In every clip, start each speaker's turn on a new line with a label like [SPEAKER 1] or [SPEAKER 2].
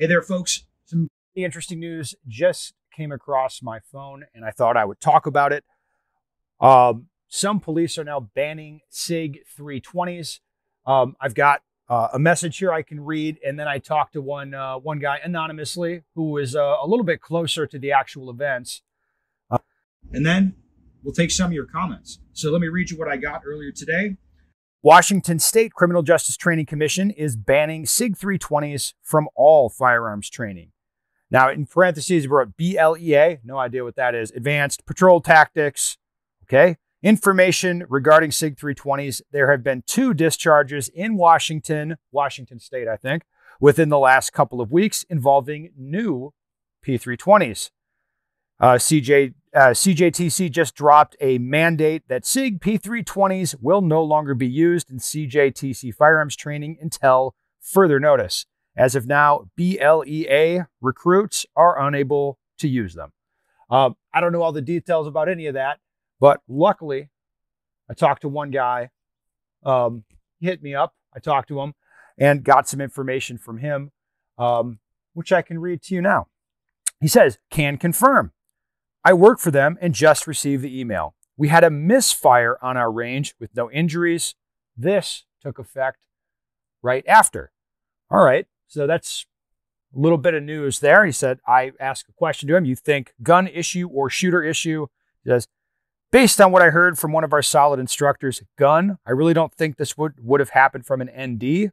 [SPEAKER 1] Hey there, folks. Some interesting news just came across my phone, and I thought I would talk about it. Some police are now banning SIG 320s. I've got a message here I can read, and then I talked to one guy anonymously who is a little bit closer to the actual events. And then we'll take some of your comments. So let me read you what I got earlier today. Washington State Criminal Justice Training Commission is banning SIG 320s from all firearms training. Now, in parentheses, we wrote BLEA, no idea what that is, Advanced Patrol Tactics, okay? Information regarding SIG 320s. There have been 2 discharges in Washington State, I think, within the last couple of weeks involving new P320s. CJTC just dropped a mandate that SIG P320s will no longer be used in CJTC firearms training until further notice. As of now, BLEA recruits are unable to use them. I don't know all the details about any of that, but luckily, I talked to one guy. He hit me up. I talked to him and got some information from him, which I can read to you now. He says, "Can confirm. I work for them and just received the email. We had a misfire on our range with no injuries. This took effect right after." All right, so that's a little bit of news there. He said, I asked a question to him. You think gun issue or shooter issue? He says, based on what I heard from one of our solid instructors, gun. I really don't think this would have happened from an ND.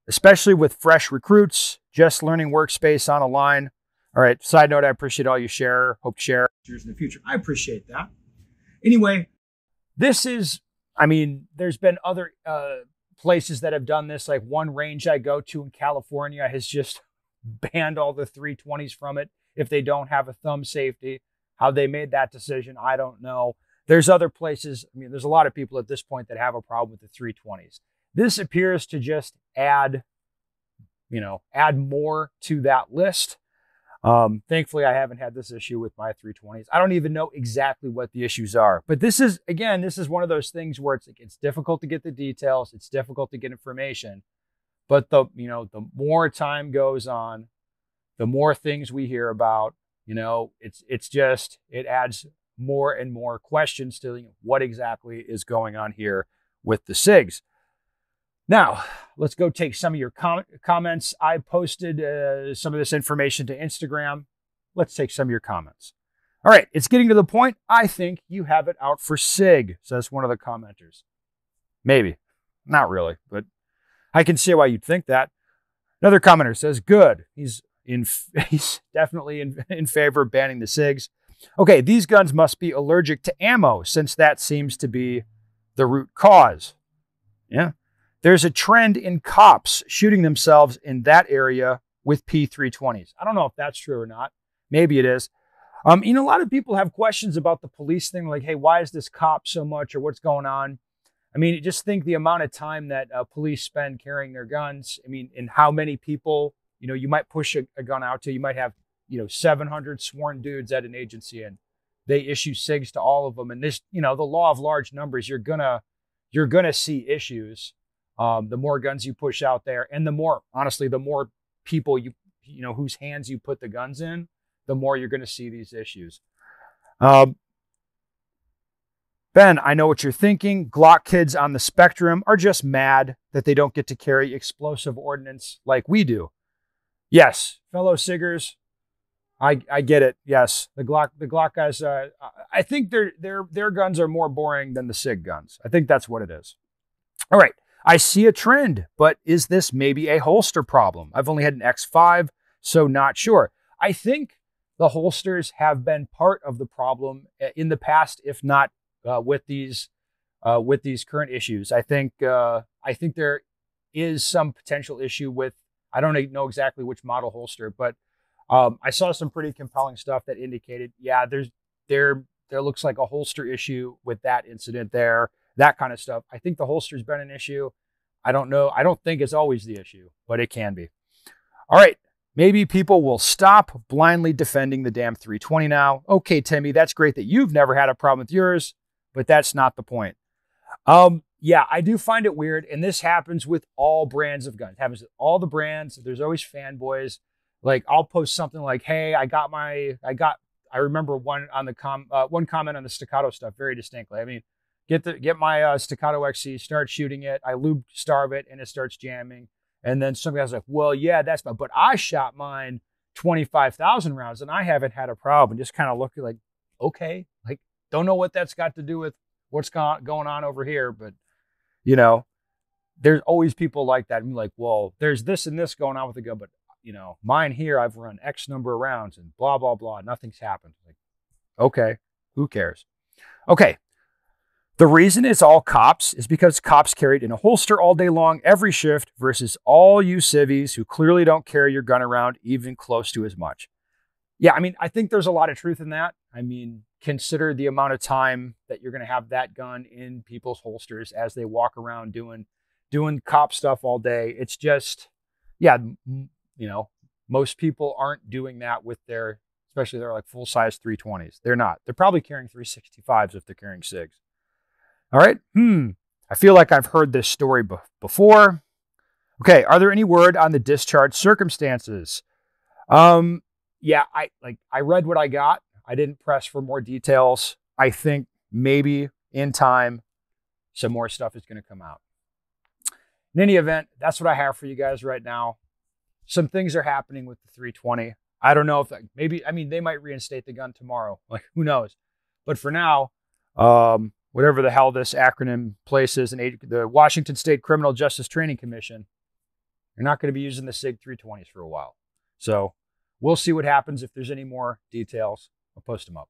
[SPEAKER 1] Especially with fresh recruits, just learning workspace on a line. All right, side note, I appreciate all you share. Hope to share in the future. I appreciate that. Anyway, this is, there's been other places that have done this. Like one range I go to in California has just banned all the 320s from it if they don't have a thumb safety. How they made that decision, I don't know. There's other places. There's a lot of people at this point that have a problem with the 320s. This appears to just add more to that list. Thankfully, I haven't had this issue with my 320s. I don't even know exactly what the issues are. But this is one of those things where it's difficult to get the details. It's difficult to get information. But the more time goes on, the more things we hear about, it adds more and more questions to what exactly is going on here with the SIGs. Now, let's go take some of your comments. I posted some of this information to Instagram. Let's take some of your comments. All right, it's getting to the point. I think you have it out for SIG, says one of the commenters. Maybe. Not really, but I can see why you'd think that. Another commenter says, good. He's definitely in favor of banning the SIGs. Okay, these guns must be allergic to ammo, since that seems to be the root cause. Yeah. There's a trend in cops shooting themselves in that area with P320s. I don't know if that's true or not. Maybe it is. A lot of people have questions about the police thing, like, hey, why is this cop so much, or what's going on? Just think the amount of time that police spend carrying their guns. And how many people, you might push a gun out to. You might have, 700 sworn dudes at an agency, and they issue SIGs to all of them. And this, the law of large numbers, you're gonna see issues. The more guns you push out there, and the more people whose hands you put the guns in, the more you're going to see these issues. Ben, I know what you're thinking. Glock kids on the spectrum are just mad that they don't get to carry explosive ordnance like we do. Yes, fellow SIGers, I get it. Yes, the Glock guys. I think their guns are more boring than the SIG guns. I think that's what it is. All right. I see a trend, but is this maybe a holster problem? I've only had an X5, so not sure. I think the holsters have been part of the problem in the past, if not with these current issues. I think there is some potential issue with, I don't know exactly which model holster, but I saw some pretty compelling stuff that indicated, yeah, there looks like a holster issue with that incident there. That kind of stuff. I think the holster's been an issue. I don't know. I don't think it's always the issue, but it can be. All right. Maybe people will stop blindly defending the damn 320 now. Okay, Timmy, that's great that you've never had a problem with yours, but that's not the point. yeah, I do find it weird. And this happens with all brands of guns. It happens with all the brands. There's always fanboys. Like I'll post something like, hey, I remember one on the one comment on the staccato stuff very distinctly. I mean, get my staccato XC, start shooting it. I lube starve it and it starts jamming. And then some guy's like, well, yeah, that's fine. But I shot mine 25,000 rounds and I haven't had a problem. Just kind of looking like, okay, like, don't know what that's got to do with what's going on over here. But, you know, there's always people like that. I'm like, well, there's this and this going on with the gun, but, you know, mine here, I've run X number of rounds and blah, blah, blah. Nothing's happened. Like, okay, who cares? Okay. The reason it's all cops is because cops carry it in a holster all day long, every shift, versus all you civvies who clearly don't carry your gun around even close to as much. Yeah, I mean, I think there's a lot of truth in that. I mean, consider the amount of time that you're going to have that gun in people's holsters as they walk around doing cop stuff all day. It's just, yeah, you know, most people aren't doing that with their, especially their like full-size 320s. They're not. They're probably carrying 365s if they're carrying SIGs. All right. I feel like I've heard this story before. Okay. Are there any word on the discharge circumstances? Yeah, I read what I got. I didn't press for more details. I think maybe in time, some more stuff is going to come out. In any event, that's what I have for you guys right now. Some things are happening with the 320. I don't know if they might reinstate the gun tomorrow. Like, who knows? But for now, whatever the hell this acronym place is, the Washington State Criminal Justice Training Commission, you're not going to be using the SIG 320s for a while. So we'll see what happens. If there's any more details, I'll post them up.